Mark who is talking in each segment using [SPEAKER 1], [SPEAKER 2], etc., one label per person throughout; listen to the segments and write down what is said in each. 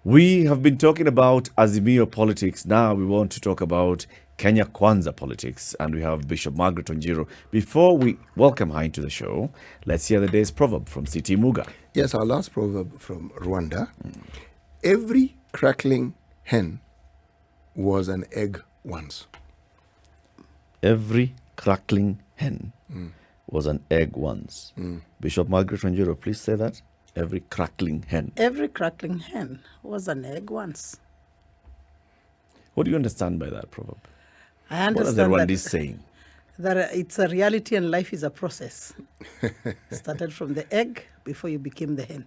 [SPEAKER 1] We have been talking about Azimio politics. Now we want to talk about Kenya Kwanza politics, and we have Bishop Margaret Wanjiru. Before we welcome her into the show, let's hear the day's proverb from City Muga.
[SPEAKER 2] Yes, our last proverb from Rwanda. Every crackling hen was an egg once.
[SPEAKER 1] Every crackling hen was an egg once. Bishop Margaret Wanjiru, please say that. Every crackling hen.
[SPEAKER 3] Every crackling hen was an egg once.
[SPEAKER 1] What do you understand by that proverb?
[SPEAKER 3] I
[SPEAKER 1] What are the
[SPEAKER 3] understand
[SPEAKER 1] Rwandese saying?
[SPEAKER 3] that it's a reality and life is a process. Started from the egg before you became the hen.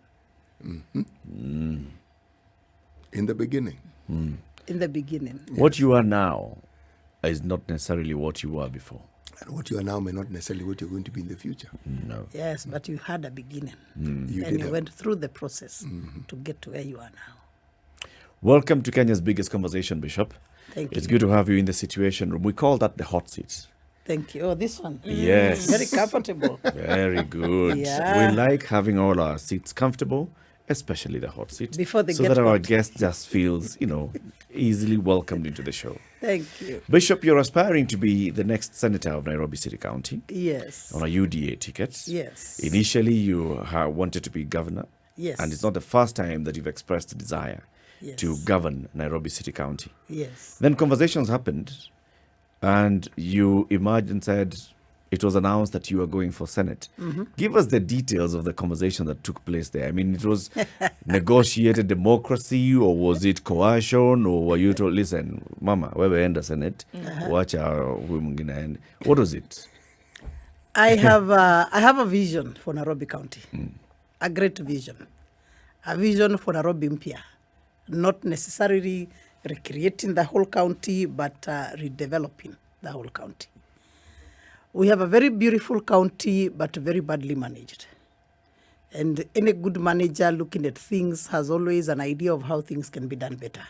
[SPEAKER 2] In the beginning.
[SPEAKER 3] In the beginning.
[SPEAKER 1] What you are now is not necessarily what you were before.
[SPEAKER 2] And what you are now may not necessarily what you're going to be in the future.
[SPEAKER 1] No.
[SPEAKER 3] Yes, but you had a beginning.
[SPEAKER 2] You
[SPEAKER 3] And
[SPEAKER 2] did
[SPEAKER 3] you
[SPEAKER 2] have-
[SPEAKER 3] went through the process to get to where you are now.
[SPEAKER 1] Welcome to Kenya's biggest conversation, Bishop.
[SPEAKER 3] Thank
[SPEAKER 1] It's
[SPEAKER 3] you.
[SPEAKER 1] good to have you in the Situation Room. We call that the hot seat.
[SPEAKER 3] Thank you. Oh, this one.
[SPEAKER 1] Yes.
[SPEAKER 3] Very comfortable.
[SPEAKER 1] Very good.
[SPEAKER 3] Yeah.
[SPEAKER 1] We like having all our seats comfortable, especially the hot seat.
[SPEAKER 3] Before they
[SPEAKER 1] so
[SPEAKER 3] get
[SPEAKER 1] that our
[SPEAKER 3] hot.
[SPEAKER 1] guest just feels, easily welcomed into the show.
[SPEAKER 3] Thank you.
[SPEAKER 1] Bishop, you're aspiring to be the next senator of Nairobi City County
[SPEAKER 3] Yes.
[SPEAKER 1] on a UDA ticket.
[SPEAKER 3] Yes.
[SPEAKER 1] Initially, you wanted to be governor.
[SPEAKER 3] Yes.
[SPEAKER 1] And it's not the first time that you've expressed a desire
[SPEAKER 3] Yes.
[SPEAKER 1] to govern Nairobi City County.
[SPEAKER 3] Yes.
[SPEAKER 1] Then conversations happened, and you emerged and said it was announced that you were going for Senate. Give us the details of the conversation that took place there. I mean, it was negotiated democracy, or was it coercion, or were you told, listen, Mama, wewe enda Senate, wacha huyu mwingine aende. What was it?
[SPEAKER 3] I have a vision for Nairobi County, a great vision, a vision for Nairobi Mpya, not necessarily recreating the whole county, but redeveloping the whole county. We have a very beautiful county, but very badly managed. And any good manager looking at things has always an idea of how things can be done better.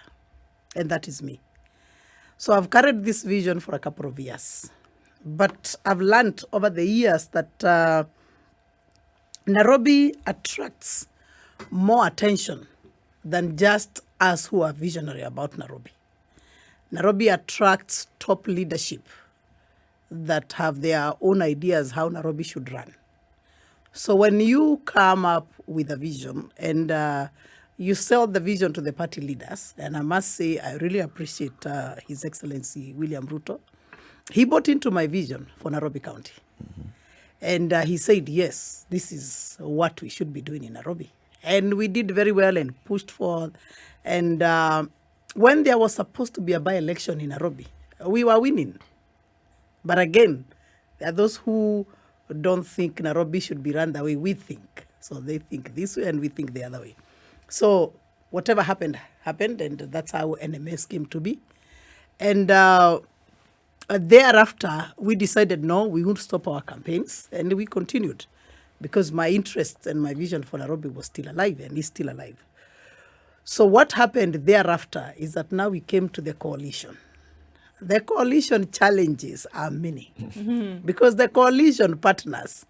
[SPEAKER 3] And that is me. So I've carried this vision for a couple of years. But I've learned over the years that Nairobi attracts more attention than just us who are visionary about Nairobi. Nairobi attracts top leadership that have their own ideas how Nairobi should run. So when you come up with a vision and you sell the vision to the party leaders, and I must say I really appreciate His Excellency William Ruto. He bought into my vision for Nairobi County. And he said, yes, this is what we should be doing in Nairobi. And we did very well and pushed forward. And when there was supposed to be a by-election in Nairobi, we were winning. But again, there are those who don't think Nairobi should be run the way we think. So they think this way and we think the other way. So whatever happened, happened, and that's how NMS came to be. And thereafter, we decided, no, we won't stop our campaigns, and we continued because my interests and my vision for Nairobi was still alive and is still alive. So what happened thereafter is that now we came to the coalition. The coalition challenges are many because the coalition partners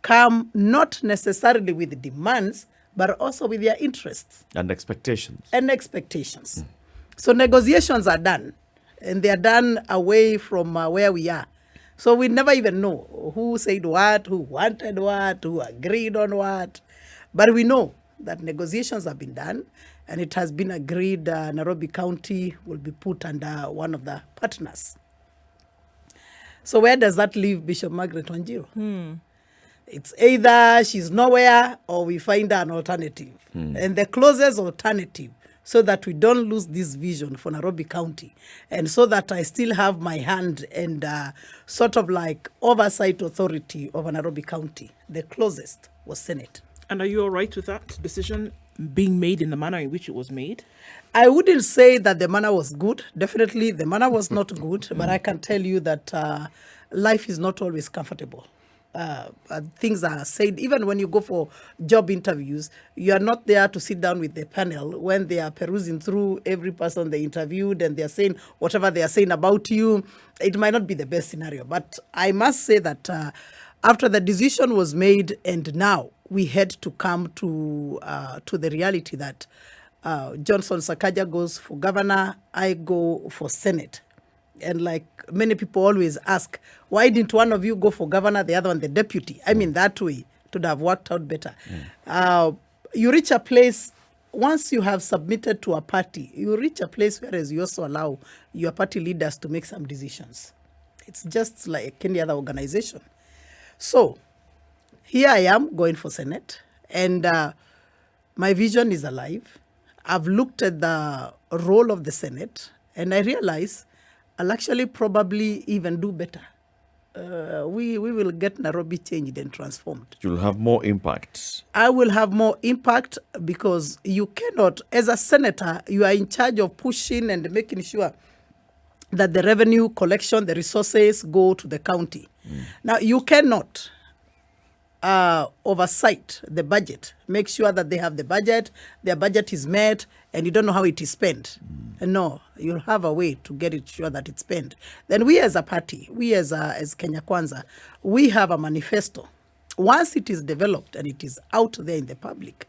[SPEAKER 3] come not necessarily with demands, but also with their interests
[SPEAKER 1] And expectations.
[SPEAKER 3] and expectations. So negotiations are done, and they are done away from where we are. So we never even know who said what, who wanted what, who agreed on what. But we know that negotiations have been done, and it has been agreed Nairobi County will be put under one of the partners. So where does that leave Bishop Margaret Wanjiru? It's either she's nowhere or we find an alternative. And the closest alternative, so that we don't lose this vision for Nairobi County, and so that I still have my hand and sort of like oversight authority over Nairobi County, the closest was Senate.
[SPEAKER 4] And are you all right with that decision being made in the manner in which it was made?
[SPEAKER 3] I wouldn't say that the manner was good. Definitely the manner was not good, but I can tell you that life is not always comfortable. Things are said, even when you go for job interviews, you are not there to sit down with the panel when they are perusing through every person they interviewed and they are saying whatever they are saying about you. It might not be the best scenario, but I must say that after the decision was made and now we had to come to the reality that Johnson Sakaja goes for governor, I go for Senate. And like many people always ask, why didn't one of you go for governor, the other one the deputy? I mean, that way it would have worked out better. You reach a place, once you have submitted to a party, you reach a place whereas you also allow your party leaders to make some decisions. It's just like any other organization. So here I am going for Senate, and my vision is alive. I've looked at the role of the Senate, and I realize I'll actually probably even do better. We will get Nairobi changed and transformed.
[SPEAKER 1] You'll have more impact.
[SPEAKER 3] I will have more impact because you cannot, as a senator, you are in charge of pushing and making sure that the revenue collection, the resources go to the county. Now, you cannot oversight the budget, make sure that they have the budget, their budget is met, and you don't know how it is spent. No, you'll have a way to get it sure that it's spent. Then we as a party, we as Kenya Kwanza, we have a manifesto. Once it is developed and it is out there in the public,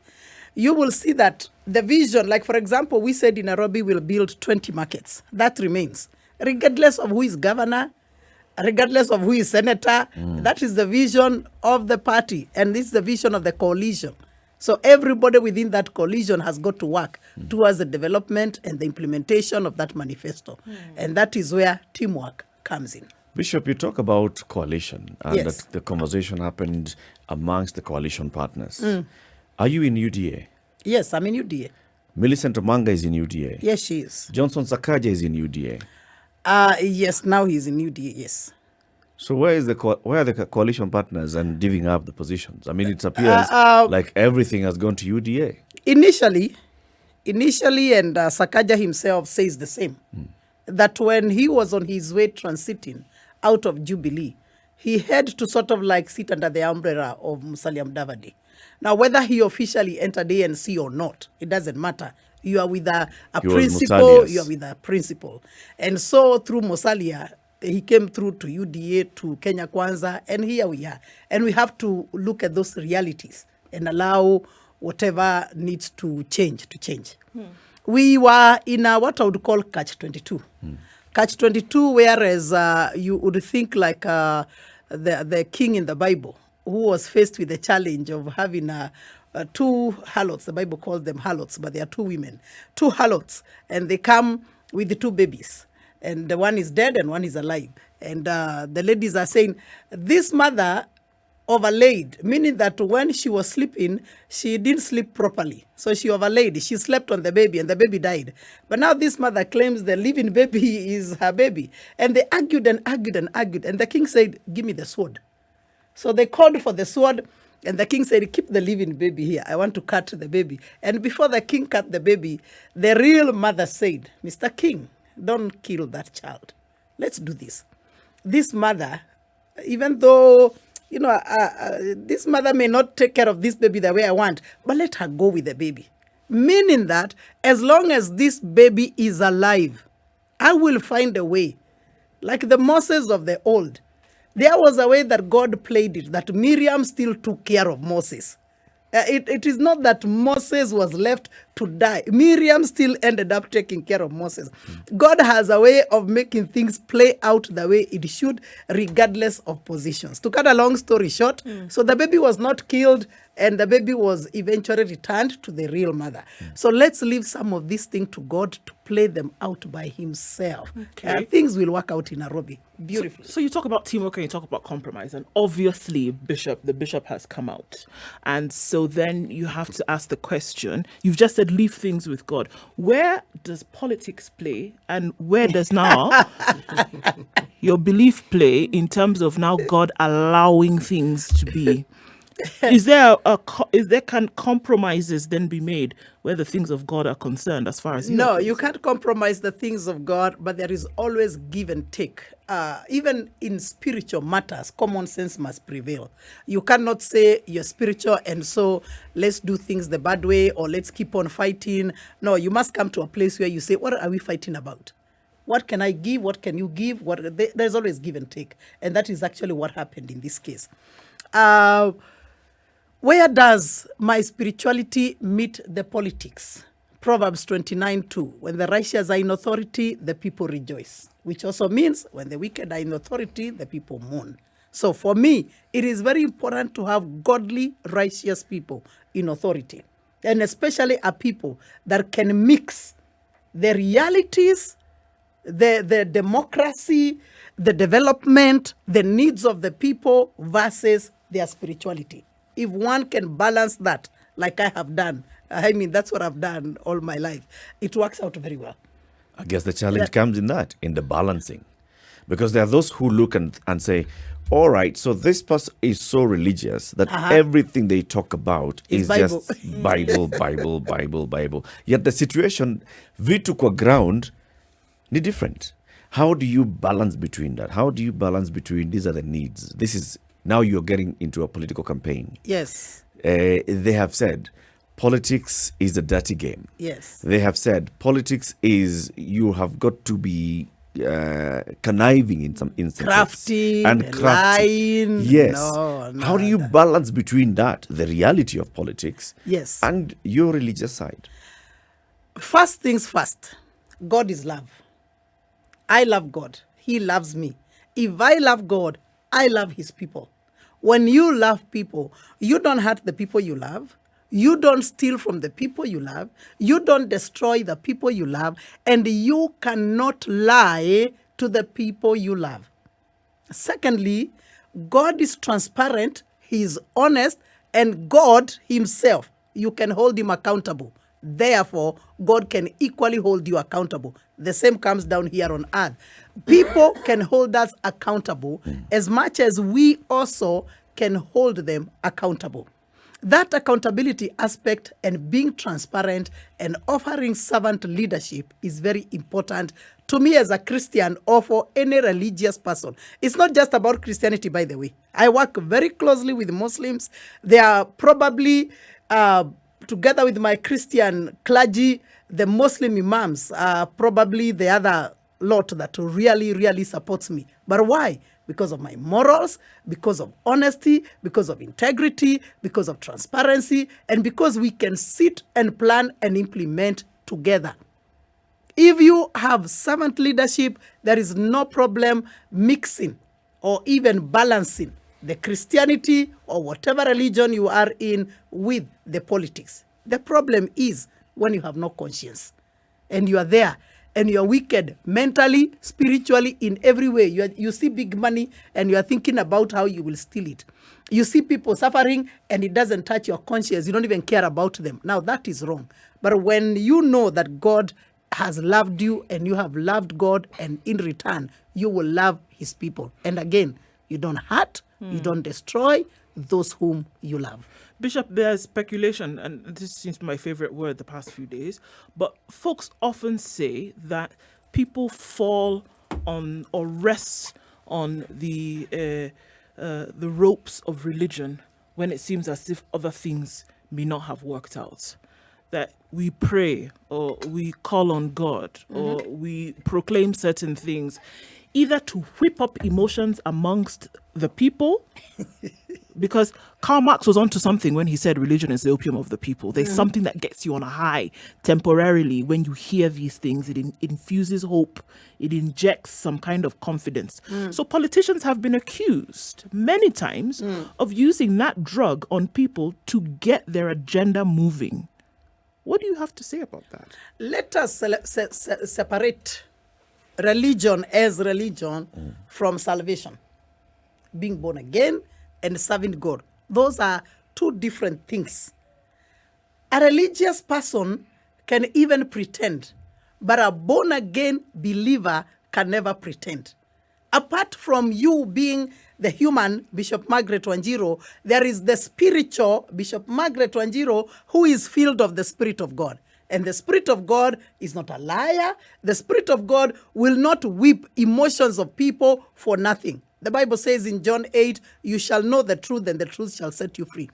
[SPEAKER 3] you will see that the vision, like for example, we said in Nairobi we'll build 20 markets. That remains, regardless of who is governor, regardless of who is senator. That is the vision of the party, and this is the vision of the coalition. So everybody within that coalition has got to work towards the development and the implementation of that manifesto. And that is where teamwork comes in.
[SPEAKER 1] Bishop, you talk about coalition, and
[SPEAKER 3] Yes.
[SPEAKER 1] that the conversation happened amongst the coalition partners. Are you in UDA?
[SPEAKER 3] Yes, I'm in UDA.
[SPEAKER 1] Millicent Omanga is in UDA.
[SPEAKER 3] Yes, she is.
[SPEAKER 1] Johnson Sakaja is in UDA.
[SPEAKER 3] Yes, now he's in UDA, yes.
[SPEAKER 1] So where are the coalition partners and divvying up the positions? I mean, it appears like everything has gone to UDA.
[SPEAKER 3] Initially, and Sakaja himself says the same, that when he was on his way transiting out of Jubilee, he had to sort of like sit under the umbrella of Musalia Mudavadi. Now, whether he officially entered ANC or not, it doesn't matter. You are with a
[SPEAKER 1] He was
[SPEAKER 3] principle,
[SPEAKER 1] Musalia's.
[SPEAKER 3] you are with a principle. And so through Musalia, he came through to UDA, to Kenya Kwanza, and here we are. And we have to look at those realities and allow whatever needs to change, to change. We were in a, what I would call catch-22. Catch-22, whereas you would think like the king in the Bible, who was faced with the challenge of having two harlots. The Bible calls them harlots, but they are two women. Two harlots, and they come with the two babies. And the one is dead and one is alive. And the ladies are saying, this mother overlaid, meaning that when she was sleeping, she didn't sleep properly. So she overlaid. She slept on the baby and the baby died. But now this mother claims the living baby is her baby. And they argued and argued and argued. And the king said, give me the sword. So they called for the sword. And the king said, keep the living baby here. I want to cut the baby. And before the king cut the baby, the real mother said, Mr. King, don't kill that child. Let's do this. This mother, even though, this mother may not take care of this baby the way I want, but let her go with the baby. Meaning that as long as this baby is alive, I will find a way. Like the Moses of the old, there was a way that God played it, that Miriam still took care of Moses. It is not that Moses was left to die. Miriam still ended up taking care of Moses. God has a way of making things play out the way it should, regardless of positions. To cut a long story short, so the baby was not killed, and the baby was eventually returned to the real mother. So let's leave some of these things to God to play them out by himself.
[SPEAKER 4] Okay.
[SPEAKER 3] Things will work out in Nairobi beautifully.
[SPEAKER 4] So you talk about teamwork and you talk about compromise, and obviously the bishop has come out, and so then you have to ask the question. You've just said leave things with God. Where does politics play, and where does now your belief play in terms of now God allowing things to be? Is there can compromises then be made where the things of God are concerned as far as
[SPEAKER 3] No, you can't compromise the things of God, but there is always give and take. Even in spiritual matters, common sense must prevail. You cannot say you're spiritual and so let's do things the bad way or let's keep on fighting. No, you must come to a place where you say, what are we fighting about? What can I give? What can you give? There's always give and take. And that is actually what happened in this case. Where does my spirituality meet the politics? Proverbs 29:2. When the righteous are in authority, the people rejoice. Which also means when the wicked are in authority, the people mourn. So for me, it is very important to have godly, righteous people in authority. And especially a people that can mix the realities, the democracy, the development, the needs of the people versus their spirituality. If one can balance that, like I have done, I mean, that's what I've done all my life, it works out very well.
[SPEAKER 1] I guess the challenge comes in the balancing. Because there are those who look and say, all right, so this person is so religious that everything they talk about is
[SPEAKER 3] Bible.
[SPEAKER 1] just Bible, Bible, Bible, Bible. Yet the situation, vitu kwa ground, ni different. How do you balance between that? How do you balance between these are the needs? This is, now you're getting into a political campaign.
[SPEAKER 3] Yes.
[SPEAKER 1] They have said, politics is a dirty game.
[SPEAKER 3] Yes.
[SPEAKER 1] They have said, politics is, you have got to be conniving in some instances.
[SPEAKER 3] Crafty and
[SPEAKER 1] crafty.
[SPEAKER 3] lying.
[SPEAKER 1] Yes.
[SPEAKER 3] No,
[SPEAKER 1] How do you balance between that, the reality of politics,
[SPEAKER 3] yes,
[SPEAKER 1] and your religious side?
[SPEAKER 3] First things first, God is love. I love God. He loves me. If I love God, I love his people. When you love people, you don't hurt the people you love. You don't steal from the people you love. You don't destroy the people you love. And you cannot lie to the people you love. Secondly, God is transparent. He is honest. And God himself, you can hold him accountable. Therefore, God can equally hold you accountable. The same comes down here on earth. People can hold us accountable as much as we also can hold them accountable. That accountability aspect and being transparent and offering servant leadership is very important to me as a Christian or for any religious person. It's not just about Christianity, by the way. I work very closely with Muslims. They are probably, together with my Christian clergy, the Muslim imams are probably the other lot that really, really supports me. But why? Because of my morals, because of honesty, because of integrity, because of transparency, and because we can sit and plan and implement together. If you have servant leadership, there is no problem mixing or even balancing the Christianity or whatever religion you are in with the politics. The problem is when you have no conscience and you are there and you are wicked mentally, spiritually, in every way. You see big money and you are thinking about how you will steal it. You see people suffering and it doesn't touch your conscience. You don't even care about them. Now that is wrong. But when you know that God has loved you and you have loved God, and in return, you will love his people. And again, you don't hurt, you don't destroy those whom you love.
[SPEAKER 4] Bishop, there's speculation, and this seems my favorite word the past few days, but folks often say that people fall on or rest on the ropes of religion when it seems as if other things may not have worked out. That we pray or we call on God or we proclaim certain things, either to whip up emotions amongst the people, because Karl Marx was onto something when he said religion is the opium of the people. There's something that gets you on a high temporarily when you hear these things. It infuses hope. It injects some kind of confidence. So politicians have been accused many times of using that drug on people to get their agenda moving. What do you have to say about that?
[SPEAKER 3] Let us separate religion as religion from salvation. Being born again and serving God. Those are two different things. A religious person can even pretend, but a born-again believer can never pretend. Apart from you being the human, Bishop Margaret Wanjiru, there is the spiritual, Bishop Margaret Wanjiru, who is filled of the Spirit of God. And the Spirit of God is not a liar. The Spirit of God will not whip emotions of people for nothing. The Bible says in John 8, you shall know the truth and the truth shall set you free.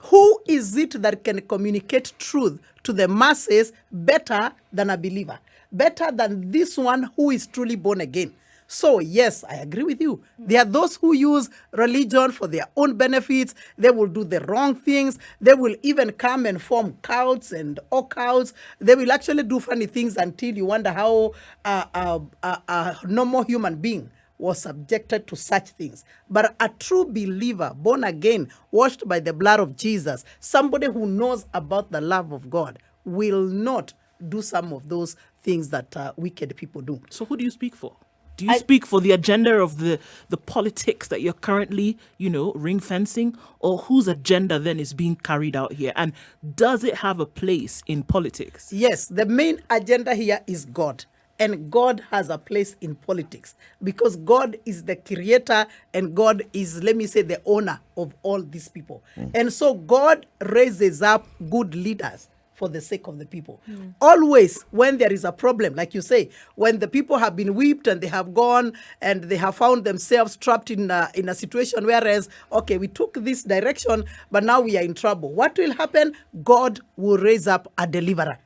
[SPEAKER 3] Who is it that can communicate truth to the masses better than a believer? Better than this one who is truly born again. So, yes, I agree with you. There are those who use religion for their own benefits. They will do the wrong things. They will even come and form cults and occults. They will actually do funny things until you wonder how a normal human being was subjected to such things. But a true believer, born again, washed by the blood of Jesus, somebody who knows about the love of God, will not do some of those things that wicked people do.
[SPEAKER 4] So who do you speak for? Do you speak for the agenda of the politics that you're currently, ring fencing, or whose agenda then is being carried out here? And does it have a place in politics?
[SPEAKER 3] Yes, the main agenda here is God. And God has a place in politics because God is the creator and God is, let me say, the owner of all these people. And so God raises up good leaders for the sake of the people. Always when there is a problem, like you say, when the people have been whipped and they have gone and they have found themselves trapped in a situation whereas, okay, we took this direction, but now we are in trouble. What will happen? God will raise up a deliverer.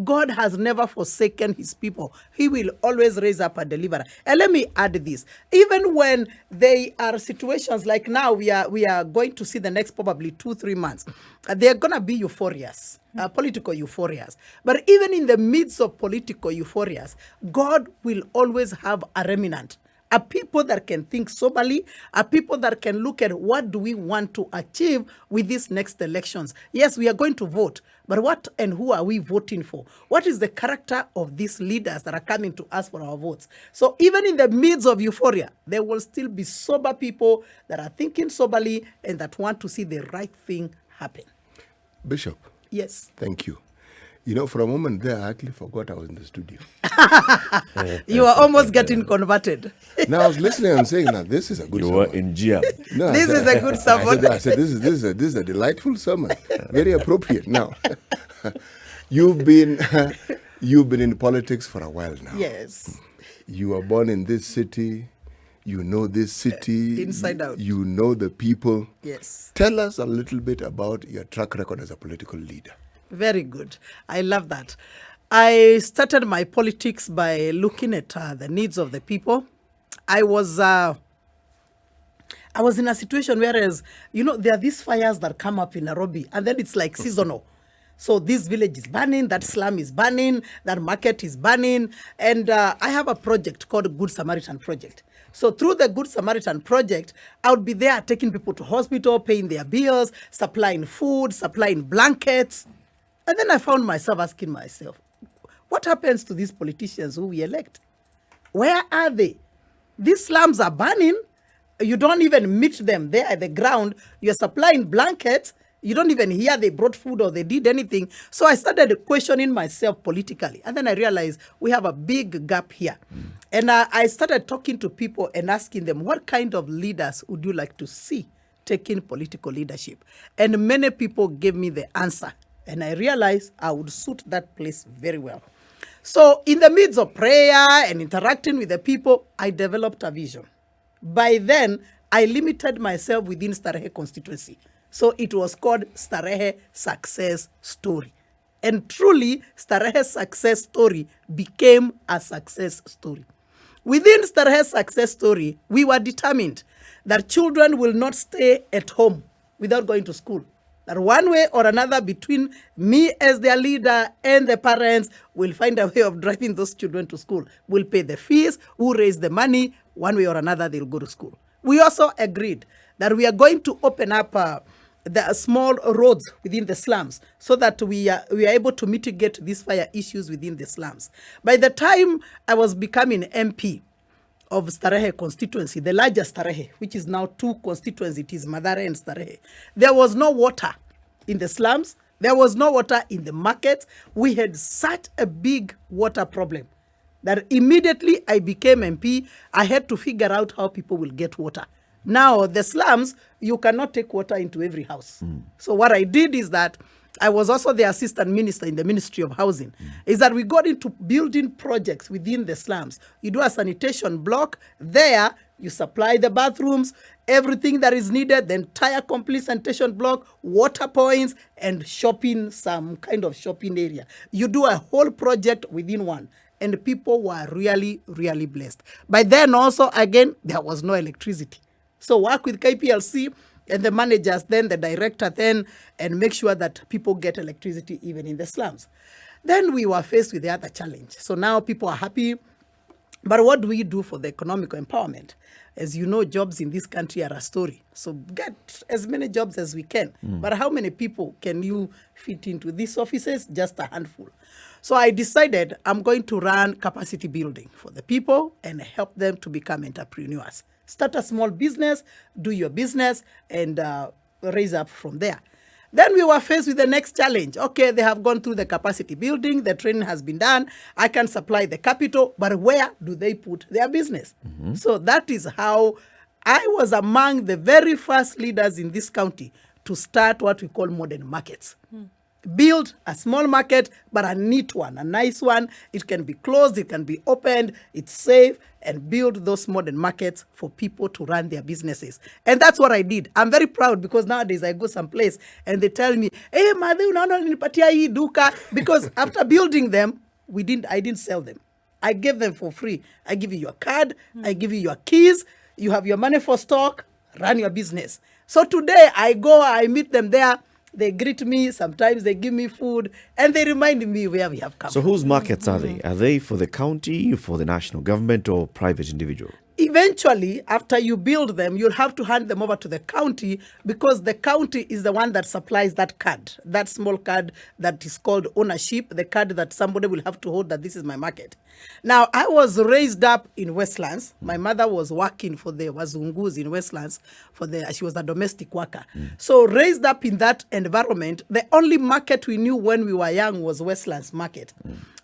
[SPEAKER 3] God has never forsaken his people. He will always raise up a deliverer. And let me add this. Even when there are situations like now, we are going to see the next probably 2-3 months. There are going to be euphorias, political euphorias. But even in the midst of political euphorias, God will always have a remnant. A people that can think soberly, a people that can look at what do we want to achieve with these next elections. Yes, we are going to vote, but what and who are we voting for? What is the character of these leaders that are coming to us for our votes? So even in the midst of euphoria, there will still be sober people that are thinking soberly and that want to see the right thing happen.
[SPEAKER 2] Bishop.
[SPEAKER 3] Yes.
[SPEAKER 2] Thank you. For a moment there, I actually forgot I was in the studio.
[SPEAKER 3] You are almost getting converted.
[SPEAKER 2] Now I was listening and saying, "Now this is a good
[SPEAKER 1] You
[SPEAKER 2] sermon."
[SPEAKER 1] were in jail.
[SPEAKER 2] No,
[SPEAKER 3] This is a good sermon.
[SPEAKER 2] I said, this is a delightful sermon, very appropriate. Now, you've been in politics for a while now.
[SPEAKER 3] Yes.
[SPEAKER 2] You were born in this city. You know this city
[SPEAKER 3] Inside out.
[SPEAKER 2] You know the people.
[SPEAKER 3] Yes.
[SPEAKER 2] Tell us a little bit about your track record as a political leader.
[SPEAKER 3] Very good. I love that. I started my politics by looking at the needs of the people. I was in a situation whereas, there are these fires that come up in Nairobi and then it's like seasonal. So this village is burning, that slum is burning, that market is burning. And I have a project called Good Samaritan Project. So through the Good Samaritan Project, I would be there taking people to hospital, paying their bills, supplying food, supplying blankets. And then I found myself asking myself, what happens to these politicians who we elect? Where are they? These slums are burning. You don't even meet them there at the ground. You're supplying blankets. You don't even hear they brought food or they did anything. So I started questioning myself politically. And then I realized we have a big gap here. And I started talking to people and asking them, what kind of leaders would you like to see taking political leadership? And many people gave me the answer. And I realized I would suit that place very well. So in the midst of prayer and interacting with the people, I developed a vision. By then, I limited myself within Starehe constituency. So it was called Starehe Success Story. And truly, Starehe Success Story became a success story. Within Starehe Success Story, we were determined that children will not stay at home without going to school. That one way or another, between me as their leader and the parents, will find a way of driving those children to school. We'll pay the fees, we'll raise the money, one way or another, they'll go to school. We also agreed that we are going to open up the small roads within the slums so that we are able to mitigate these fire issues within the slums. By the time I was becoming MP of Starehe constituency, the largest Starehe, which is now 2 constituencies, it is Mathare and Starehe, there was no water in the slums. There was no water in the market. We had such a big water problem that immediately I became MP, I had to figure out how people will get water. Now, the slums, you cannot take water into every house. So what I did is that I was also the assistant minister in the Ministry of Housing, is that we got into building projects within the slums. You do a sanitation block there, you supply the bathrooms, everything that is needed, the entire complete sanitation block, water points, and shopping, some kind of shopping area. You do a whole project within one. and people were really, really blessed. By then also, again, there was no electricity. So work with KPLC and the managers then, the director then, and make sure that people get electricity even in the slums. Then we were faced with the other challenge. So now people are happy, but what do we do for the economic empowerment? As you know, jobs in this country are a story. So get as many jobs as we can. But how many people can you fit into these offices? Just a handful. So I decided I'm going to run capacity building for the people and help them to become entrepreneurs. Start a small business, do your business, and raise up from there. Then we were faced with the next challenge. Okay, they have gone through the capacity building, the training has been done, I can supply the capital, but where do they put their business? So that is how I was among the very first leaders in this county to start what we call modern markets. Build a small market, but a neat one, a nice one. It can be closed, it can be opened, it's safe, and build those modern markets for people to run their businesses. And that's what I did. I'm very proud because nowadays I go someplace and they tell me, hey, madhe, unaona nilipatia hii duka, because after building them, I didn't sell them. I gave them for free. I give you your card, I give you your keys, you have your money for stock, run your business. So today I go, I meet them there. They greet me, sometimes they give me food, and they remind me where we have come
[SPEAKER 1] So
[SPEAKER 3] from.
[SPEAKER 1] whose markets are they? Are they for the county, for the national government, or private individual?
[SPEAKER 3] Eventually, after you build them, you'll have to hand them over to the county because the county is the one that supplies that card, that small card that is called ownership, the card that somebody will have to hold that this is my market. Now, I was raised up in Westlands. My mother was working for the Wazungus in Westlands. She was a domestic worker. So raised up in that environment, the only market we knew when we were young was Westlands Market.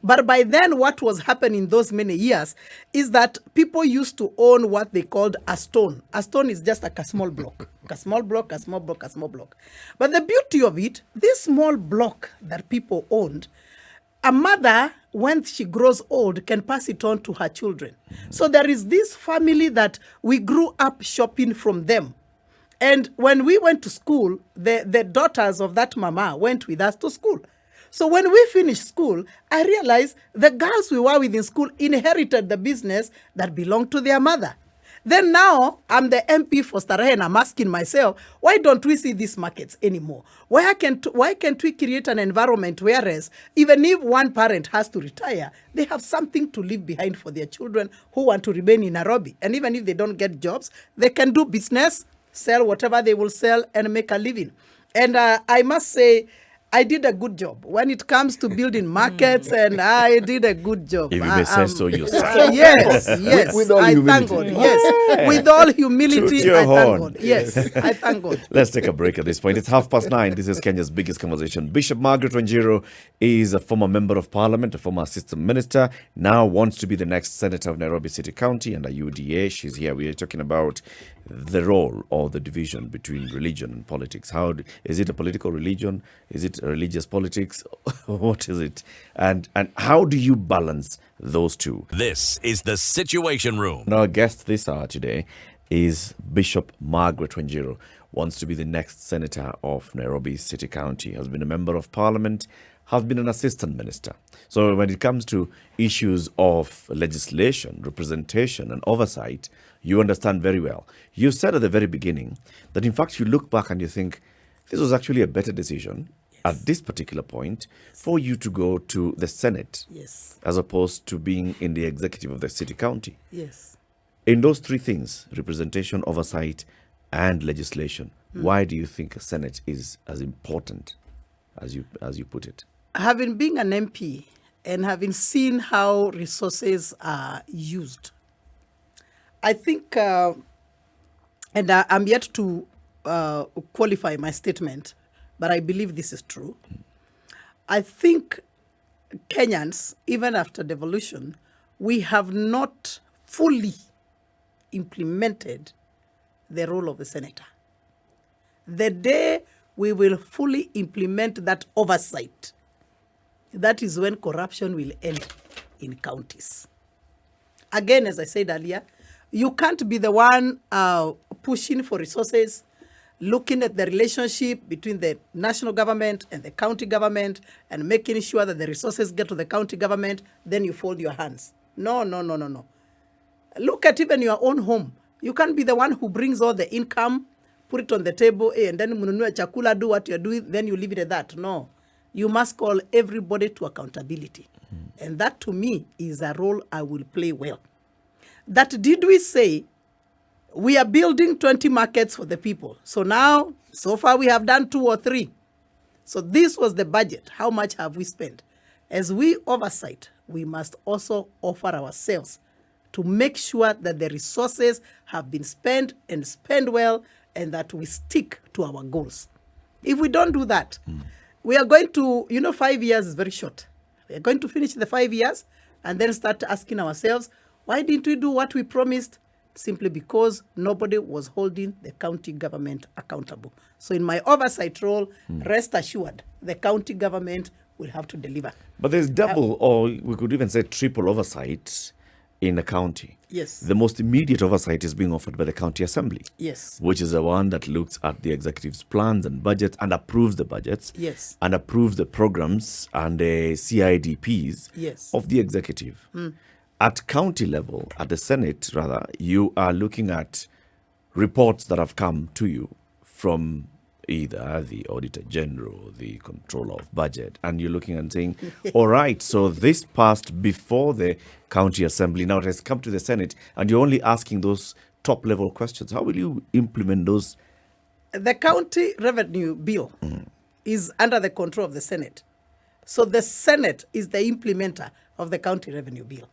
[SPEAKER 3] But by then, what was happening those many years is that people used to own what they called a stone. A stone is just like a small block. A small block, a small block, a small block. But the beauty of it, this small block that people owned, a mother, when she grows old, can pass it on to her children. So there is this family that we grew up shopping from them. And when we went to school, the daughters of that mama went with us to school. So when we finished school, I realized the girls we were with in school inherited the business that belonged to their mother. Then now I'm the MP for Starehe and I'm asking myself, why don't we see these markets anymore? Why can't we create an environment whereas even if one parent has to retire, they have something to leave behind for their children who want to remain in Nairobi. And even if they don't get jobs, they can do business, sell whatever they will sell and make a living. And I must say, I did a good job when it comes to building markets, and I did a good job.
[SPEAKER 1] If you may say so yourself.
[SPEAKER 3] So yes,
[SPEAKER 2] With all
[SPEAKER 3] I
[SPEAKER 2] humility.
[SPEAKER 3] thank God. Yes, with all humility,
[SPEAKER 1] Toot your
[SPEAKER 3] I thank
[SPEAKER 1] horn.
[SPEAKER 3] God. Yes, I thank God.
[SPEAKER 1] Let's take a break at this point. It's 9:30. This is Kenya's biggest conversation. Bishop Margaret Wanjiru is a former member of parliament, a former assistant minister, now wants to be the next senator of Nairobi City County under UDA. She's here. We are talking about the role or the division between religion and politics. Is it a political religion? Is it a religious politics? What is it? And how do you balance those two?
[SPEAKER 5] This is the Situation Room.
[SPEAKER 1] And our guest this hour today is Bishop Margaret Wanjiru, wants to be the next senator of Nairobi City County, has been a member of parliament, has been an assistant minister. So when it comes to issues of legislation, representation and oversight, you understand very well. You said at the very beginning that in fact you look back and you think this was actually a better decision at this particular point for you to go to the Senate
[SPEAKER 3] Yes,
[SPEAKER 1] as opposed to being in the executive of the city county.
[SPEAKER 3] yes.
[SPEAKER 1] In those three things, representation, oversight, and legislation, why do you think a Senate is as important as you put it?
[SPEAKER 3] Having been an MP and having seen how resources are used, I think, and I'm yet to qualify my statement, but I believe this is true. I think Kenyans, even after devolution, we have not fully implemented the role of the senator. The day we will fully implement that oversight, that is when corruption will end in counties. Again, as I said earlier, you can't be the one pushing for resources, looking at the relationship between the national government and the county government and making sure that the resources get to the county government, then you fold your hands. No. Look at even your own home. You can't be the one who brings all the income, put it on the table, and then mununua chakula, do what you're doing, then you leave it at that. No. You must call everybody to accountability. And that, to me, is a role I will play well. That did we say we are building 20 markets for the people. So now, so far we have done 2 or 3. So this was the budget. How much have we spent? As we oversight, we must also offer ourselves to make sure that the resources have been spent and spent well, and that we stick to our goals. If we don't do that, we are going to, 5 years is very short. We are going to finish the 5 years and then start asking ourselves, why didn't we do what we promised? Simply because nobody was holding the county government accountable. So in my oversight role, rest assured, the county government will have to deliver.
[SPEAKER 1] But there's double, or we could even say triple oversight in a county.
[SPEAKER 3] Yes.
[SPEAKER 1] The most immediate oversight is being offered by the county assembly.
[SPEAKER 3] Yes.
[SPEAKER 1] Which is the one that looks at the executive's plans and budgets and approves the budgets.
[SPEAKER 3] Yes.
[SPEAKER 1] And approves the programs and the CIDPs
[SPEAKER 3] Yes.
[SPEAKER 1] of the executive. At county level, at the Senate rather, you are looking at reports that have come to you from either the Auditor General, the Controller of Budget, and you're looking and saying, all right, so this passed before the County Assembly, now it has come to the Senate, and you're only asking those top-level questions. How will you implement those?
[SPEAKER 3] The county revenue bill is under the control of the Senate. So the Senate is the implementer of the county revenue bill.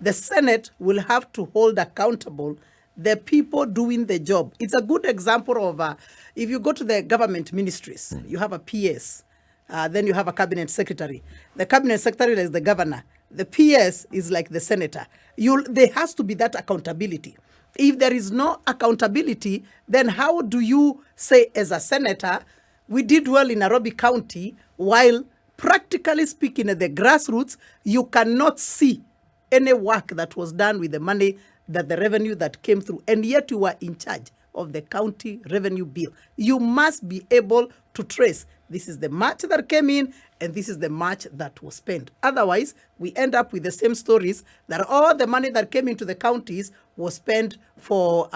[SPEAKER 3] The Senate will have to hold accountable the people doing the job. It's a good example of if you go to the government ministries, you have a PS, then you have a cabinet secretary. The cabinet secretary is the governor. The PS is like the senator. There has to be that accountability. If there is no accountability, then how do you say as a senator, we did well in Nairobi County, while practically speaking at the grassroots, you cannot see any work that was done with the money, that the revenue that came through, and yet you were in charge of the county revenue bill. You must be able to trace, this is the much that came in and this is the much that was spent. Otherwise, we end up with the same stories that all the money that came into the counties was spent for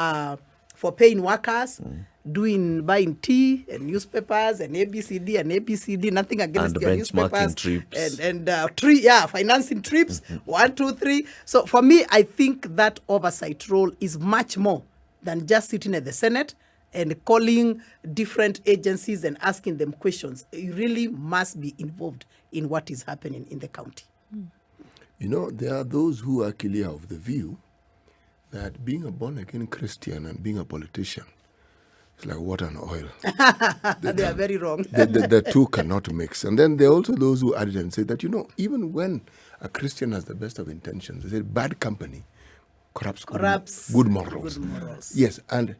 [SPEAKER 3] paying workers, buying tea and newspapers and ABCD, nothing against
[SPEAKER 1] And
[SPEAKER 3] your
[SPEAKER 1] benchmarking
[SPEAKER 3] newspapers.
[SPEAKER 1] trips.
[SPEAKER 3] Financing trips, 1, 2, 3. So for me, I think that oversight role is much more than just sitting at the Senate and calling different agencies and asking them questions. You really must be involved in what is happening in the county.
[SPEAKER 2] There are those who actually have the view that being a born-again Christian and being a politician is like water and oil.
[SPEAKER 3] They are very wrong.
[SPEAKER 2] The two cannot mix. And then there are also those who added and said that, even when a Christian has the best of intentions, they said bad company corrupts good morals.
[SPEAKER 3] Good morals.
[SPEAKER 2] Yes, and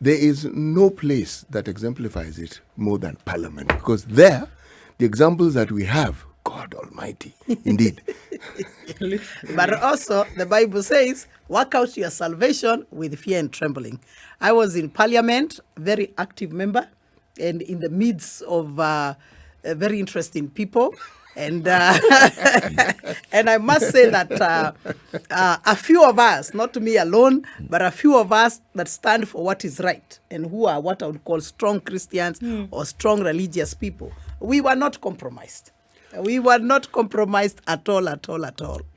[SPEAKER 2] there is no place that exemplifies it more than Parliament, because there, the examples that we have, God Almighty, indeed.
[SPEAKER 3] But also, the Bible says, work out your salvation with fear and trembling. I was in Parliament, very active member, and in the midst of very interesting people. And and I must say that a few of us, not me alone, but a few of us that stand for what is right and who are what I would call strong Christians or strong religious people, we were not compromised. We were not compromised at all.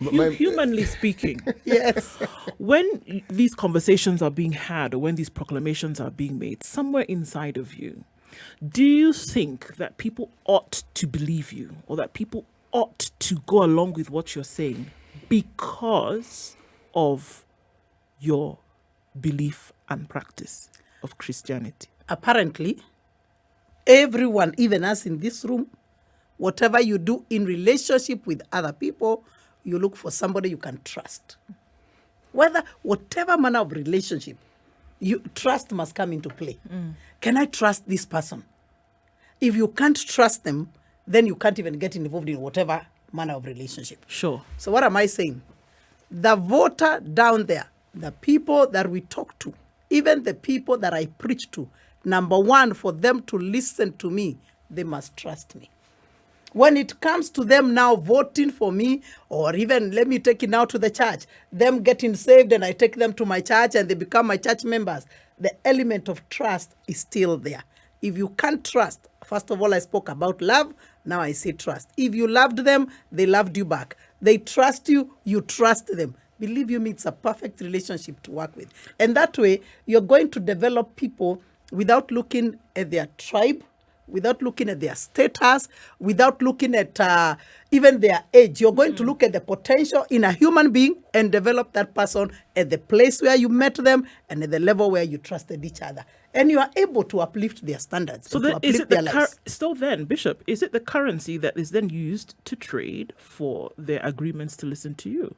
[SPEAKER 4] Humanly speaking,
[SPEAKER 3] Yes.
[SPEAKER 4] when these conversations are being had or when these proclamations are being made, somewhere inside of you, do you think that people ought to believe you or that people ought to go along with what you're saying because of your belief and practice of Christianity?
[SPEAKER 3] Apparently, everyone, even us in this room, whatever you do in relationship with other people, you look for somebody you can trust. Whatever manner of relationship, trust must come into play. Can I trust this person? If you can't trust them, then you can't even get involved in whatever manner of relationship.
[SPEAKER 4] Sure.
[SPEAKER 3] So what am I saying? The voter down there, the people that we talk to, even the people that I preach to, Number one, for them to listen to me, they must trust me. When it comes to them now voting for me, or even let me take it now to the church, them getting saved and I take them to my church and they become my church members, the element of trust is still there. If you can't trust, first of all, I spoke about love. Now I say trust. If you loved them, they loved you back. They trust you, you trust them. Believe you me, it's a perfect relationship to work with. And that way, you're going to develop people without looking at their tribe, without looking at their status, without looking at even their age. You're going to look at the potential in a human being and develop that person at the place where you met them and at the level where you trusted each other. And you are able to uplift their standards.
[SPEAKER 4] So then, is it still then, Bishop, is it the currency that is then used to trade for their agreements to listen to you?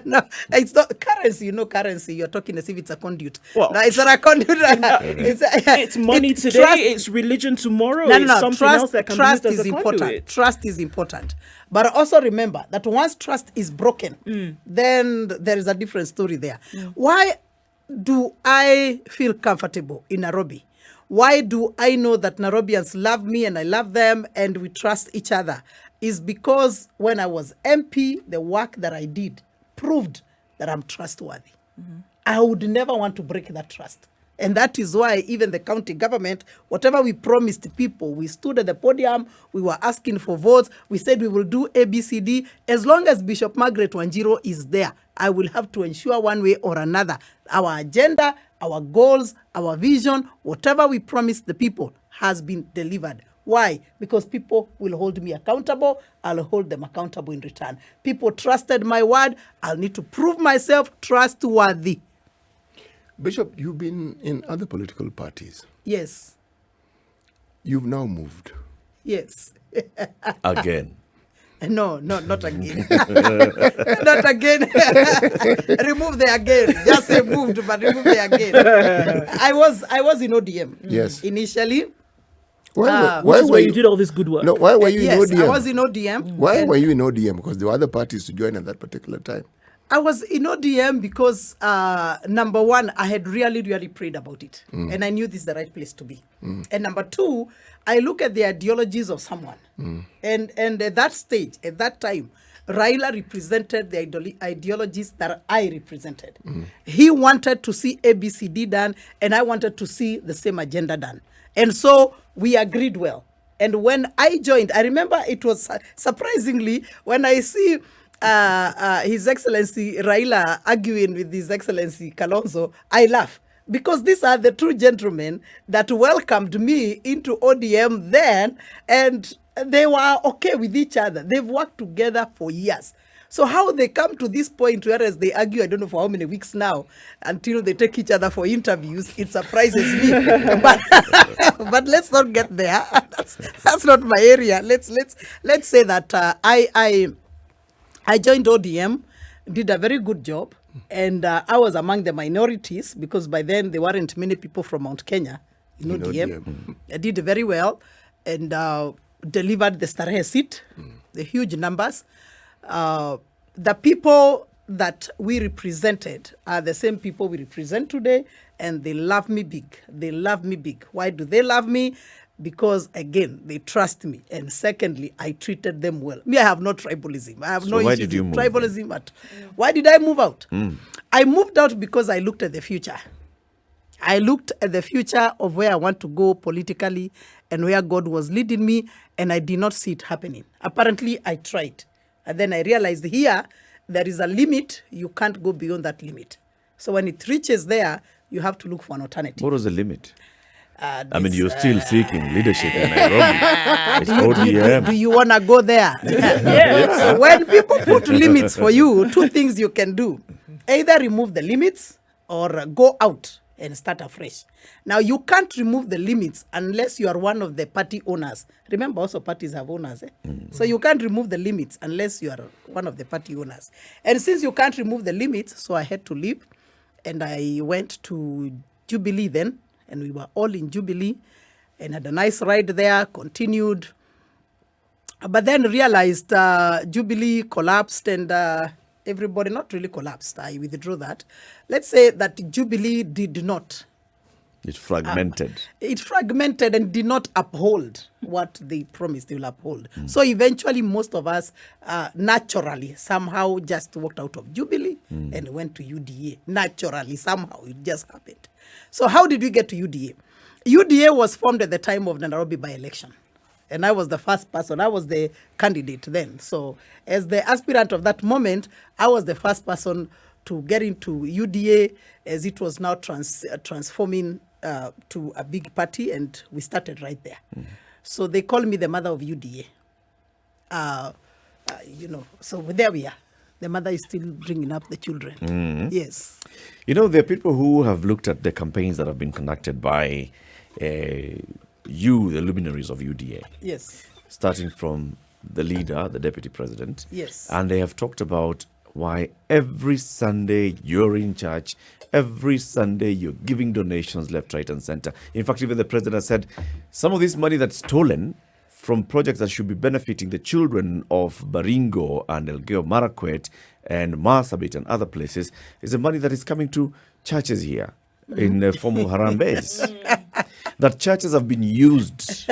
[SPEAKER 3] No, it's not currency. You know, currency. You're talking as if it's a conduit.
[SPEAKER 4] Well,
[SPEAKER 3] no, it's not a conduit.
[SPEAKER 4] It's money today.
[SPEAKER 3] Trust,
[SPEAKER 4] it's religion tomorrow.
[SPEAKER 3] No,
[SPEAKER 4] it's something else that can be used as a
[SPEAKER 3] important.
[SPEAKER 4] conduit.
[SPEAKER 3] Trust is important. But also remember that once trust is broken, then there is a different story there. Why do I feel comfortable in Nairobi? Why do I know that Nairobians love me and I love them and we trust each other? Is because when I was MP, the work that I did proved that I'm trustworthy. I would never want to break that trust. And that is why even the county government, whatever we promised people, we stood at the podium, we were asking for votes, we said we will do ABCD. As long as Bishop Margaret Wanjiru is there, I will have to ensure one way or another, our agenda, our goals, our vision, whatever we promised the people has been delivered. Why? Because people will hold me accountable. I'll hold them accountable in return. People trusted my word. I'll need to prove myself trustworthy.
[SPEAKER 2] Bishop, you've been in other political parties.
[SPEAKER 3] Yes.
[SPEAKER 2] You've now moved.
[SPEAKER 3] Yes.
[SPEAKER 1] Again.
[SPEAKER 3] No, not again. Not again. Remove the again. Just say moved, but remove the again. I was in ODM.
[SPEAKER 2] Yes.
[SPEAKER 3] Initially.
[SPEAKER 2] Why
[SPEAKER 4] Where you did all this good work.
[SPEAKER 2] No, why were you
[SPEAKER 3] yes,
[SPEAKER 2] in ODM?
[SPEAKER 3] I was in ODM.
[SPEAKER 2] Why were you in ODM? Because there were other parties to join at that particular time.
[SPEAKER 3] I was in ODM because, number one, I had really, really prayed about it. And I knew this is the right place to be. And number two, I look at the ideologies of someone. And at that stage, at that time, Raila represented the ideologies that I represented. He wanted to see ABCD done, and I wanted to see the same agenda done. And so we agreed well. And when I joined, I remember it was surprisingly, when I see His Excellency Raila arguing with His Excellency Kalonzo, I laugh. Because these are the two gentlemen that welcomed me into ODM then, and they were okay with each other. They've worked together for years. So how they come to this point, whereas they argue, I don't know for how many weeks now, until they take each other for interviews, it surprises me. But let's not get there. That's not my area. Let's say that I joined ODM, did a very good job, and I was among the minorities because by then there weren't many people from Mount Kenya in ODM. I did very well and delivered the Starehe seat, the huge numbers. The people that we represented are the same people we represent today, and they love me big. They love me big. Why do they love me? Because, again, they trust me. And secondly, I treated them well. Me, I have no tribalism. I have no
[SPEAKER 1] why
[SPEAKER 3] issues
[SPEAKER 1] did you
[SPEAKER 3] with
[SPEAKER 1] move
[SPEAKER 3] tribalism. But why did I move out? I moved out because I looked at the future. I looked at the future of where I want to go politically and where God was leading me, and I did not see it happening. Apparently, I tried. And then I realized here, there is a limit. You can't go beyond that limit. So when it reaches there, you have to look for an alternative.
[SPEAKER 1] What was the limit? I mean, you're still seeking leadership in Nairobi. It's ODM.
[SPEAKER 3] Do you want to go there? Yes. When people put limits for you, two things you can do. Either remove the limits or go out and start afresh. Now, you can't remove the limits unless you are one of the party owners. Remember, also parties have owners. So you can't remove the limits unless you are one of the party owners. And since you can't remove the limits, so I had to leave. And I went to Jubilee then. And we were all in Jubilee and had a nice ride there, continued. But then realized Jubilee collapsed and everybody, not really collapsed, I withdrew that. Let's say that Jubilee did not
[SPEAKER 1] It fragmented.
[SPEAKER 3] It fragmented and did not uphold what they promised they will uphold. So eventually, most of us naturally somehow just walked out of Jubilee and went to UDA. Naturally, somehow it just happened. So how did we get to UDA? UDA was formed at the time of the Nairobi by-election. And I was the first person. I was the candidate then. So as the aspirant of that moment, I was the first person to get into UDA as it was now transforming to a big party, and we started right there. So they call me the mother of UDA. So there we are. The mother is still bringing up the children. Yes.
[SPEAKER 1] You know, there are people who have looked at the campaigns that have been conducted by you, the luminaries of UDA.
[SPEAKER 3] Yes.
[SPEAKER 1] Starting from the leader, the deputy president.
[SPEAKER 3] Yes.
[SPEAKER 1] And they have talked about why every Sunday you're in church, every Sunday you're giving donations left, right, and center. In fact, even the president has said some of this money that's stolen from projects that should be benefiting the children of Baringo and Elgeyo Marakwet and Marsabit and other places is the money that is coming to churches here in the form of harambes. That churches have been used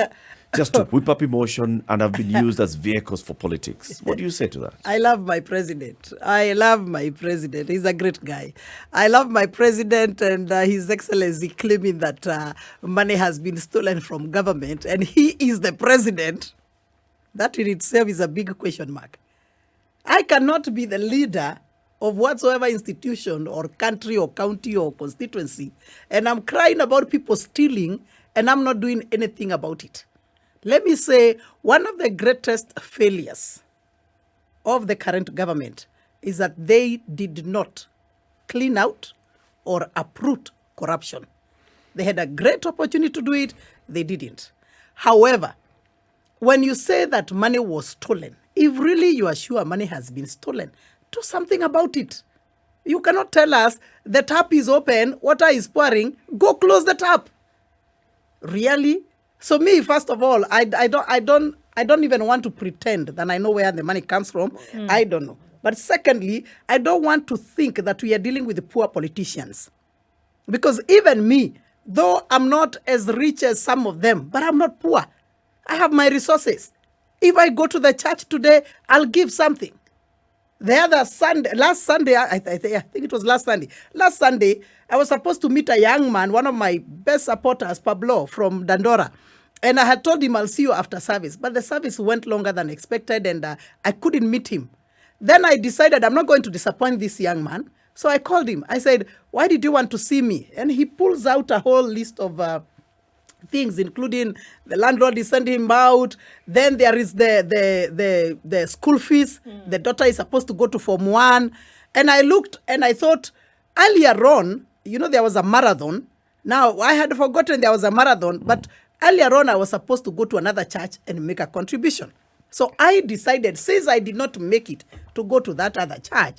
[SPEAKER 1] just to whip up emotion and have been used as vehicles for politics. What do you say to that?
[SPEAKER 3] I love my president. I love my president. He's a great guy. I love my president and His Excellency claiming that money has been stolen from government and he is the president. That in itself is a big question mark. I cannot be the leader of whatsoever institution or country or county or constituency, and I'm crying about people stealing and I'm not doing anything about it. Let me say, one of the greatest failures of the current government is that they did not clean out or uproot corruption. They had a great opportunity to do it, they didn't. However, when you say that money was stolen, if really you are sure money has been stolen, do something about it. You cannot tell us the tap is open, water is pouring, go close the tap. Really? So me, first of all, I don't even want to pretend that I know where the money comes from. I don't know. But secondly, I don't want to think that we are dealing with poor politicians. Because even me, though I'm not as rich as some of them, but I'm not poor. I have my resources. If I go to the church today, I'll give something. The other Sunday, last Sunday, I think it was last Sunday. Last Sunday, I was supposed to meet a young man, one of my best supporters, Pablo, from Dandora. And I had told him I'll see you after service. But the service went longer than expected and I couldn't meet him. Then I decided I'm not going to disappoint this young man. So I called him. I said, why did you want to see me? And he pulls out a whole list of things, including the landlord is sending him out. Then there is the school fees. The daughter is supposed to go to Form 1. And I looked and I thought, earlier on, there was a marathon. Now, I had forgotten there was a marathon, but earlier on, I was supposed to go to another church and make a contribution. So I decided, since I did not make it to go to that other church,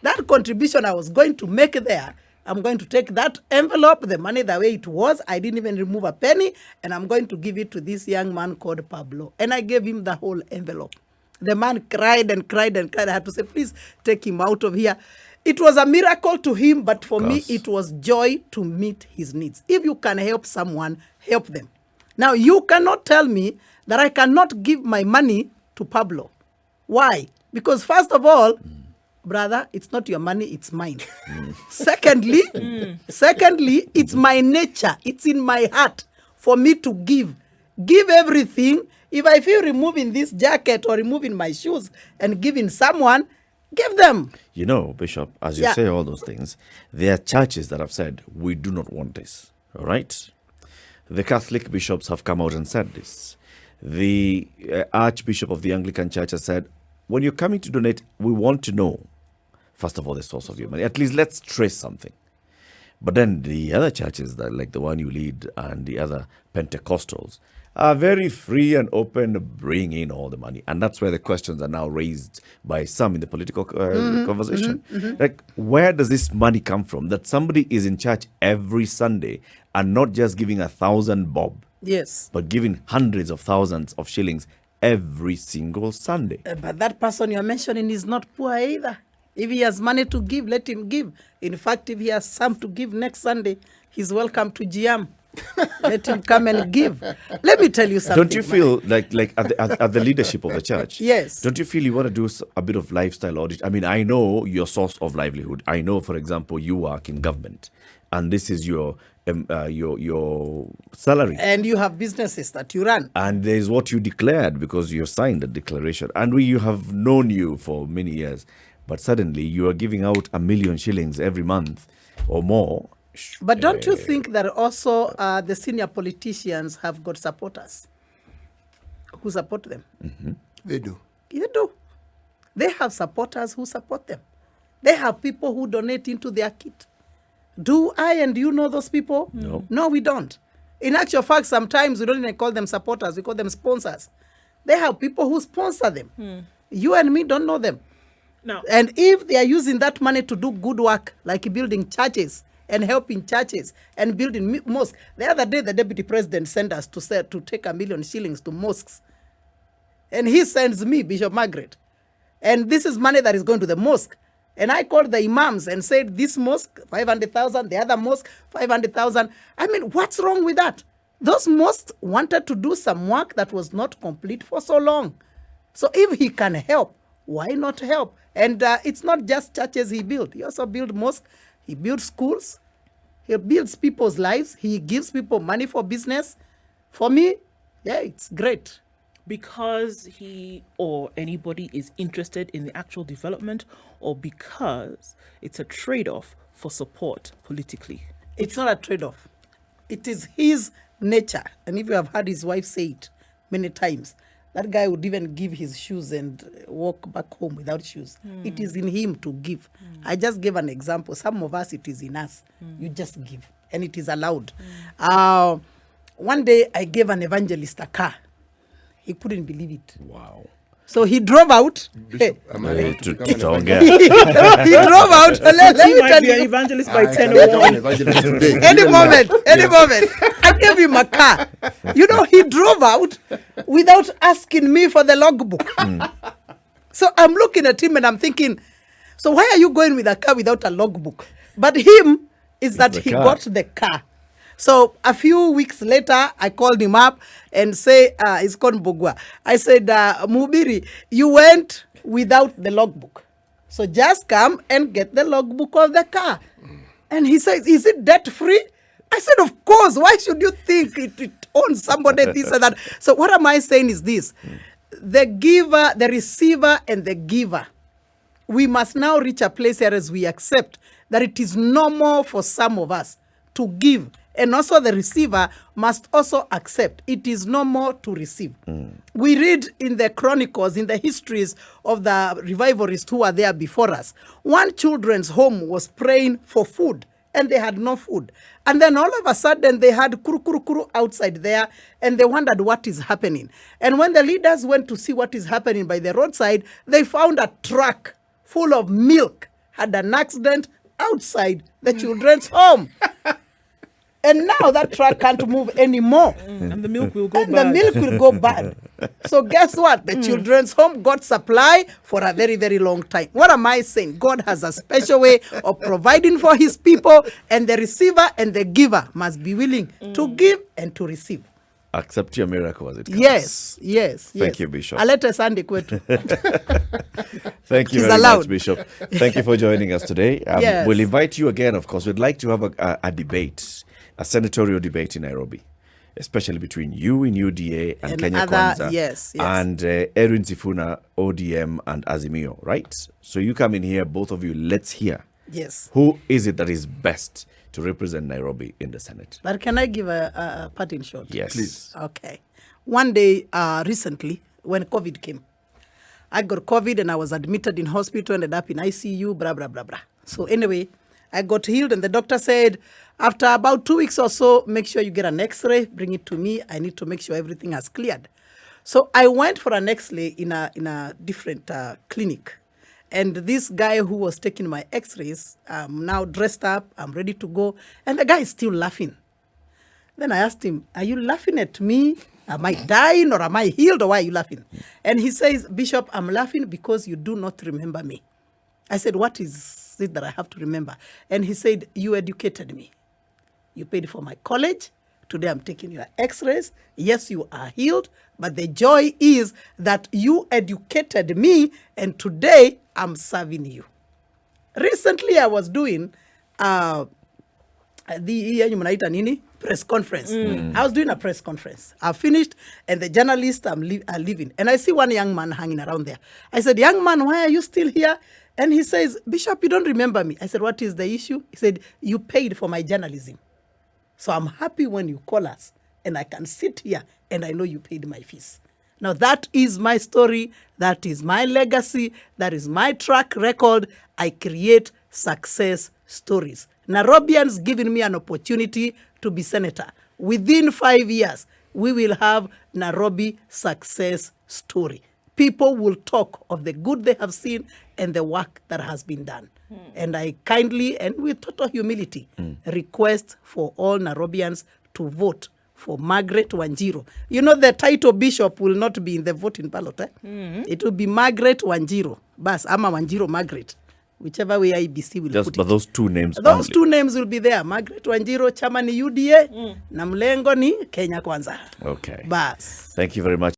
[SPEAKER 3] that contribution I was going to make there, I'm going to take that envelope, the money the way it was, I didn't even remove a penny, and I'm going to give it to this young man called Pablo. And I gave him the whole envelope. The man cried and cried and cried. I had to say, please take him out of here. It was a miracle to him, but for me, it was joy to meet his needs. If you can help someone, help them. Now, you cannot tell me that I cannot give my money to Pablo. Why? Because first of all, brother, it's not your money, it's mine. Secondly, it's my nature. It's in my heart for me to give. Give everything. If I feel removing this jacket or removing my shoes and giving someone, give them.
[SPEAKER 1] Bishop, as you say all those things, there are churches that have said, we do not want this. All right? The Catholic bishops have come out and said this. The Archbishop of the Anglican Church has said, when you're coming to donate, we want to know, first of all, the source of your money. At least let's trace something. But then the other churches, like the one you lead and the other Pentecostals, are very free and open to bring in all the money. And that's where the questions are now raised by some in the political conversation. Like, where does this money come from? That somebody is in church every Sunday and not just giving 1,000 bob.
[SPEAKER 3] Yes.
[SPEAKER 1] But giving hundreds of thousands of shillings every single Sunday.
[SPEAKER 3] But that person you're mentioning is not poor either. If he has money to give, let him give. In fact, if he has some to give next Sunday, he's welcome to GM. Let him come and give. Let me tell you something.
[SPEAKER 1] Don't you feel like at the leadership of the church?
[SPEAKER 3] Yes.
[SPEAKER 1] Don't you feel you want to do a bit of lifestyle audit? I mean, I know your source of livelihood. I know, for example, you work in government, and this is your salary.
[SPEAKER 3] And you have businesses that you run.
[SPEAKER 1] And there's what you declared because you signed the declaration, and you have known you for many years. But suddenly you are giving out 1 million shillings every month or more.
[SPEAKER 3] But don't you think that also the senior politicians have got supporters who support them?
[SPEAKER 1] Mm-hmm.
[SPEAKER 2] They do.
[SPEAKER 3] You do. They have supporters who support them. They have people who donate into their kit. Do I and you know those people?
[SPEAKER 1] No.
[SPEAKER 3] No, we don't. In actual fact, sometimes we don't even call them supporters. We call them sponsors. They have people who sponsor them. You and me don't know them.
[SPEAKER 4] No.
[SPEAKER 3] And if they are using that money to do good work, like building churches and helping churches and building mosques. The other day, the deputy president sent us to take 1 million shillings to mosques. And he sends me, Bishop Margaret. And this is money that is going to the mosque. And I called the imams and said, this mosque, 500,000, the other mosque, 500,000. I mean, what's wrong with that? Those mosques wanted to do some work that was not complete for so long. So if he can help, why not help? And it's not just churches he built. He also built mosques. He builds schools. He builds people's lives. He gives people money for business. For me, yeah, it's great.
[SPEAKER 4] Because he or anybody is interested in the actual development, or because it's a trade-off for support politically?
[SPEAKER 3] It's not a trade-off. It is his nature. And if you have heard his wife say it many times, that guy would even give his shoes and walk back home without shoes. It is in him to give. I just gave an example. Some of us, it is in us. You just give. And it is allowed. One day, I gave an evangelist a car. He couldn't believe it.
[SPEAKER 1] Wow.
[SPEAKER 3] So he drove out.
[SPEAKER 2] Bishop, am I allowed to
[SPEAKER 1] To
[SPEAKER 2] become an
[SPEAKER 1] Tonga.
[SPEAKER 3] He drove out. Let
[SPEAKER 4] He
[SPEAKER 3] me
[SPEAKER 4] might
[SPEAKER 3] tell
[SPEAKER 4] be an
[SPEAKER 3] you.
[SPEAKER 4] evangelist
[SPEAKER 2] I
[SPEAKER 4] by
[SPEAKER 2] can
[SPEAKER 4] 10:01.
[SPEAKER 2] become an evangelist today.
[SPEAKER 3] Any
[SPEAKER 2] Even now.
[SPEAKER 3] moment. I gave him a car. You know, he drove out without asking me for the logbook. So I'm looking at him and I'm thinking, so why are you going with a car without a logbook? But him is that
[SPEAKER 1] the
[SPEAKER 3] he
[SPEAKER 1] car.
[SPEAKER 3] got the car. So a few weeks later, I called him up and say, it's called Bogwa. I said, Mubiri, you went without the logbook. So just come and get the logbook of the car. And he says, is it debt free? I said, of course. Why should you think it owns somebody this and that? So what am I saying is this. The giver, the receiver, and the giver. We must now reach a place here as we accept that it is normal for some of us to give. And also the receiver must also accept it is normal to receive. We read in the chronicles, in the histories of the revivalists who were there before us. One children's home was praying for food and they had no food. And then all of a sudden they had kuru kuru kuru outside there and they wondered what is happening. And when the leaders went to see what is happening by the roadside, they found a truck full of milk had an accident outside the children's home. And now that truck can't move anymore.
[SPEAKER 4] And the milk will go
[SPEAKER 3] And
[SPEAKER 4] bad.
[SPEAKER 3] the milk will go bad. So guess what? The children's home got supply for a very, very long time. What am I saying? God has a special way of providing for his people, and the receiver and the giver must be willing to give and to receive.
[SPEAKER 1] Accept your miracle as it comes.
[SPEAKER 3] Yes.
[SPEAKER 1] Thank you, Bishop.
[SPEAKER 3] Alete Sunday kwetu.
[SPEAKER 1] Thank you
[SPEAKER 3] He's
[SPEAKER 1] very
[SPEAKER 3] allowed.
[SPEAKER 1] much, Bishop. Thank you for joining us today.
[SPEAKER 3] Yes.
[SPEAKER 1] We'll invite you again, of course. We'd like to have a debate, a senatorial debate in Nairobi, especially between you in UDA and Kenya
[SPEAKER 3] other-
[SPEAKER 1] Kwanza.
[SPEAKER 3] yes.
[SPEAKER 1] And Erin Sifuna, ODM, and Azimio, right? So you come in here, both of you, let's hear.
[SPEAKER 3] Yes.
[SPEAKER 1] Who is it that is best to represent Nairobi in the Senate?
[SPEAKER 3] But can I give a parting shot?
[SPEAKER 1] Yes.
[SPEAKER 2] Please.
[SPEAKER 3] Okay. One day, recently, when COVID came, I got COVID and I was admitted in hospital, ended up in ICU, blah, blah, blah, blah. So anyway, I got healed and the doctor said, after about 2 weeks or so, make sure you get an x-ray, bring it to me. I need to make sure everything has cleared. So I went for an x-ray in a different clinic. And this guy who was taking my x-rays, I'm now dressed up, I'm ready to go. And the guy is still laughing. Then I asked him, are you laughing at me? Am I dying or am I healed or why are you laughing? And he says, Bishop, I'm laughing because you do not remember me. I said, what is it that I have to remember? And he said, you educated me. You paid for my college. Today I'm taking your x-rays. Yes, you are healed. But the joy is that you educated me and today I'm serving you. Recently I was doing press conference. I was doing a press conference. I finished and the journalists are leaving. And I see one young man hanging around there. I said, young man, why are you still here? And he says, Bishop, you don't remember me. I said, what is the issue? He said, you paid for my journalism. So I'm happy when you call us and I can sit here and I know you paid my fees. Now that is my story. That is my legacy. That is my track record. I create success stories. Nairobians giving me an opportunity to be senator. Within 5 years, we will have Nairobi success story. People will talk of the good they have seen and the work that has been done. And I kindly and with total humility request for all Nairobians to vote for Margaret Wanjiru. You know the title bishop will not be in the voting ballot. It will be Margaret Wanjiru. Bas, ama Wanjiru Margaret. Whichever way IBC will
[SPEAKER 1] Just
[SPEAKER 3] put
[SPEAKER 1] but
[SPEAKER 3] it.
[SPEAKER 1] those two names
[SPEAKER 3] Those
[SPEAKER 1] only.
[SPEAKER 3] two names will be there. Margaret Wanjiru, chama ni UDA, na mlengo ni Kenya Kwanza.
[SPEAKER 1] Okay.
[SPEAKER 3] Bas.
[SPEAKER 1] Thank you very much.